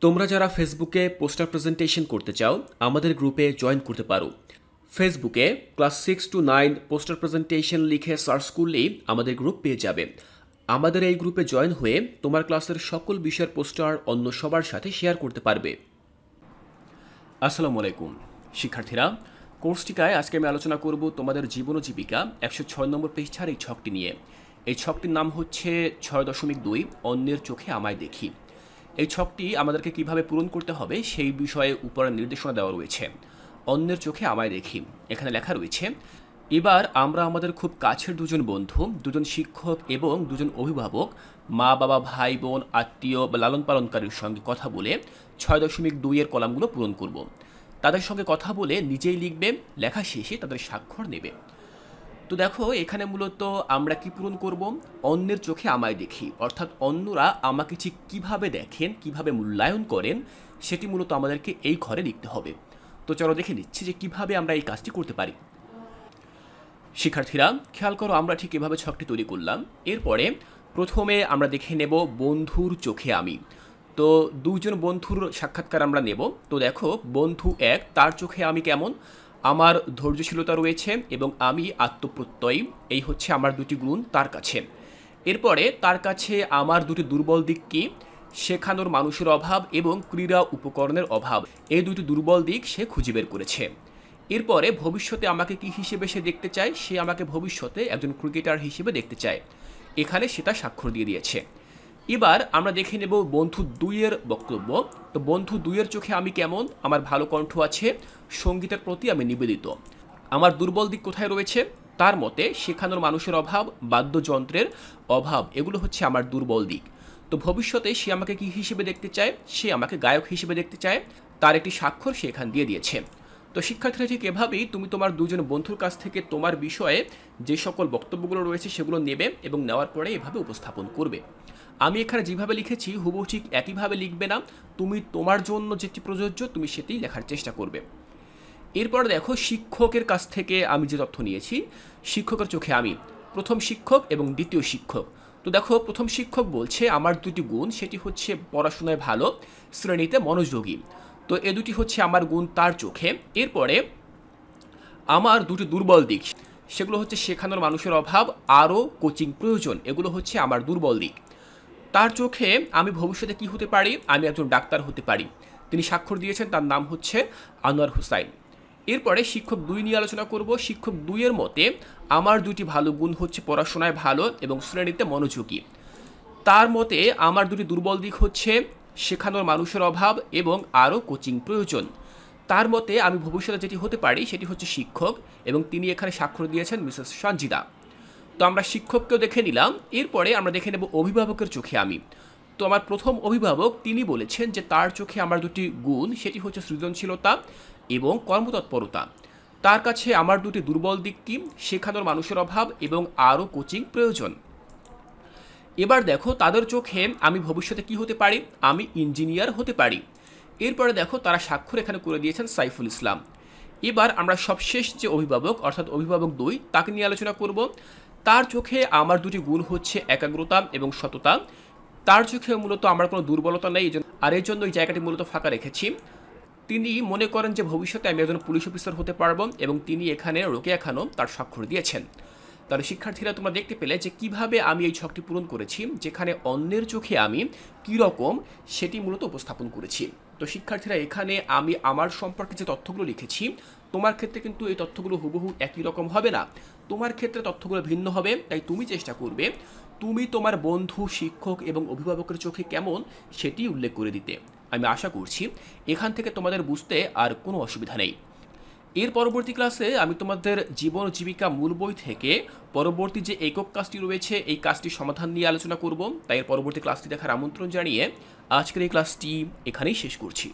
তোমরা যারা ফেসবুকে পোস্টার প্রেজেন্টেশন করতে চাও আমাদের গ্রুপে জয়েন করতে পারো। ফেসবুকে ক্লাস 6 to 9 পোস্টার প্রেজেন্টেশন লিখে সার্চ করলেই আমাদের গ্রুপ পেয়ে যাবে। আমাদের এই গ্রুপে জয়েন হয়ে তোমার ক্লাসের সকল বিষয়ের পোস্টার অন্য সবার সাথে শেয়ার করতে পারবে। আসসালামু আলাইকুম শিক্ষার্থীরা, কোর্সটিকায় আজকে আমি আলোচনা করব তোমাদের জীবন ও জীবিকা 106 নম্বর পৃষ্ঠার এই ছকটি নিয়ে। এই ছকটির নাম হচ্ছে 6.2 অন্যের চোখে আমায় দেখি। এই ছকটি আমাদেরকে কিভাবে পূরণ করতে হবে সেই বিষয়ে উপরে নির্দেশনা দেওয়া রয়েছে। অন্যের চোখে আমায় দেখি, এখানে লেখা রয়েছে, এবার আমরা আমাদের খুব কাছের দুজন বন্ধু, দুজন শিক্ষক এবং দুজন অভিভাবক, মা বাবা, ভাই বোন, আত্মীয় বা লালন পালনকারীর সঙ্গে কথা বলে 6.2 এর কলামগুলো পূরণ করব। তাদের সঙ্গে কথা বলে নিজেই লিখবে, লেখা শেষে তাদের স্বাক্ষর নেবে। তো দেখো, এখানে মূলত আমরা কি পূরণ করব? অন্যের চোখে আমায় দেখি, অর্থাৎ অন্যরা আমাকে ঠিক কীভাবে দেখেন, কিভাবে মূল্যায়ন করেন, সেটি মূলত আমাদেরকে এই ঘরে লিখতে হবে। তো চলো দেখে নিচ্ছি যে কিভাবে আমরা এই কাজটি করতে পারি। শিক্ষার্থীরা খেয়াল করো, আমরা ঠিক এভাবে ছকটি তৈরি করলাম। এরপরে প্রথমে আমরা দেখে নেব বন্ধুর চোখে আমি। তো দুজন বন্ধুর সাক্ষাৎকার আমরা নেব। তো দেখো, বন্ধু 1, তার চোখে আমি কেমন? আমার ধৈর্যশীলতা রয়েছে এবং আমি আত্মপ্রত্যয়ী, এই হচ্ছে আমার দুটি গুণ তার কাছে। এরপরে তার কাছে আমার দুটি দুর্বল দিক কি? শেখানোর মানুষের অভাব এবং ক্রীড়া উপকরণের অভাব, এই দুটি দুর্বল দিক সে খুঁজে বের করেছে। এরপরে ভবিষ্যতে আমাকে কি হিসেবে সে দেখতে চায়? সে আমাকে ভবিষ্যতে একজন ক্রিকেটার হিসেবে দেখতে চায়, এখানে সেটা স্বাক্ষর দিয়ে দিয়েছে। এবার আমরা দেখে নেব বন্ধু 2 এর বক্তব্য। তো বন্ধু 2 এর চোখে আমি কেমন? আমার ভালো কণ্ঠ আছে, সঙ্গীতের প্রতি আমি নিবেদিত। আমার দুর্বল দিক কোথায় রয়েছে? তার মতে শেখানোর মানুষের অভাব, বাদ্যযন্ত্রের অভাব, এগুলো হচ্ছে আমার দুর্বল দিক। তো ভবিষ্যতে সে আমাকে কি হিসেবে দেখতে চায়? সে আমাকে গায়ক হিসেবে দেখতে চায়, তার একটি স্বাক্ষর সে এখান দিয়ে দিয়েছে। তো শিক্ষার্থীরা ঠিক এভাবেই তুমি তোমার দুজন বন্ধুর কাছ থেকে তোমার বিষয়ে যে সকল বক্তব্যগুলো রয়েছে সেগুলো নেবে এবং নেওয়ার পরে এভাবে উপস্থাপন করবে। আমি এখানে যেভাবে লিখেছি হুবহু ঠিক একইভাবে লিখবে না, তুমি তোমার জন্য যেটি প্রযোজ্য তুমি সেটি লেখার চেষ্টা করবে। এরপর দেখো, শিক্ষকের কাছ থেকে আমি যে তথ্য নিয়েছি, শিক্ষকের চোখে আমি, প্রথম শিক্ষক এবং দ্বিতীয় শিক্ষক। তো দেখো, প্রথম শিক্ষক বলছে আমার দুটি গুণ, সেটি হচ্ছে পড়াশোনায় ভালো, শ্রেণীতে মনোযোগী। তো এ দুটি হচ্ছে আমার গুণ তার চোখে। এরপরে আমার দুটি দুর্বল দিক, সেগুলো হচ্ছে শেখানোর মানুষের অভাব, আরও কোচিং প্রয়োজন, এগুলো হচ্ছে আমার দুর্বল দিক। তার চোখে আমি ভবিষ্যতে কি হতে পারি? আমি একজন ডাক্তার হতে পারি। তিনি স্বাক্ষর দিয়েছেন, তার নাম হচ্ছে আনোয়ার হুসাইন। এরপরে শিক্ষক 2 নিয়ে আলোচনা করব। শিক্ষক 2 এর মতে আমার দুটি ভালো গুণ হচ্ছে পড়াশোনায় ভালো এবং শ্রেণীতে মনোযোগী। তার মতে আমার দুটি দুর্বল দিক হচ্ছে শেখানোর মানুষের অভাব এবং আরও কোচিং প্রয়োজন। তার মতে আমি ভবিষ্যতে যেটি হতে পারি সেটি হচ্ছে শিক্ষক, এবং তিনি এখানে স্বাক্ষর দিয়েছেন মিসেস সঞ্জিদা। তো আমরা শিক্ষককেও দেখে নিলাম। এরপরে আমরা দেখে নেব অভিভাবকের চোখে আমি। তো আমার প্রথম অভিভাবক, তিনি বলেছেন যে তার চোখে আমার দুটি গুণ, সেটি হচ্ছে সৃজনশীলতা এবং কর্মতৎপরতা। তার কাছে আমার দুটি দুর্বল দিক কি? শেখানোর মানুষের অভাব এবং আরও কোচিং প্রয়োজন। এবার দেখো, তাদের চোখে আমি ভবিষ্যতে কি হতে পারি? আমি ইঞ্জিনিয়ার হতে পারি। এরপরে দেখো, তারা স্বাক্ষর এখানে করে দিয়েছেন সাইফুল ইসলাম। এবার আমরা সবশেষ যে অভিভাবক, অর্থাৎ অভিভাবক 2, তাকে নিয়ে আলোচনা করব। তার চোখে আমার দুটি গুণ হচ্ছে একাগ্রতা এবং সততা। তার চোখে মূলত আমার কোনো দুর্বলতা নেই, আর এর জন্য এই জায়গাটি মূলত ফাঁকা রেখেছি। তিনি মনে করেন যে ভবিষ্যতে আমি একজন পুলিশ অফিসার হতে পারবো, এবং তিনি এখানে রোকেয়া খানম তার স্বাক্ষর দিয়েছেন। তাহলে শিক্ষার্থীরা, তোমরা দেখতে পেলে যে কিভাবে আমি এই ছকটি পূরণ করেছি, যেখানে অন্যের চোখে আমি কী রকম সেটি মূলত উপস্থাপন করেছি। তো শিক্ষার্থীরা, এখানে আমি আমার সম্পর্কে যে তথ্যগুলো লিখেছি, তোমার ক্ষেত্রে কিন্তু এই তথ্যগুলো হুবহু একই রকম হবে না, তোমার ক্ষেত্রে তথ্যগুলো ভিন্ন হবে। তাই তুমি চেষ্টা করবে তুমি তোমার বন্ধু, শিক্ষক এবং অভিভাবকের চোখে কেমন সেটি উল্লেখ করে দিতে। আমি আশা করছি এখান থেকে তোমাদের বুঝতে আর কোনো অসুবিধা নেই। এর পরবর্তী ক্লাসে আমি তোমাদের জীবন জীবিকা মূল বই থেকে পরবর্তী যে একক কাজটি রয়েছে এই কাজটির সমাধান নিয়ে আলোচনা করব। তাই এর পরবর্তী ক্লাসটি দেখার আমন্ত্রণ জানিয়ে আজকের এই ক্লাসটি এখানেই শেষ করছি।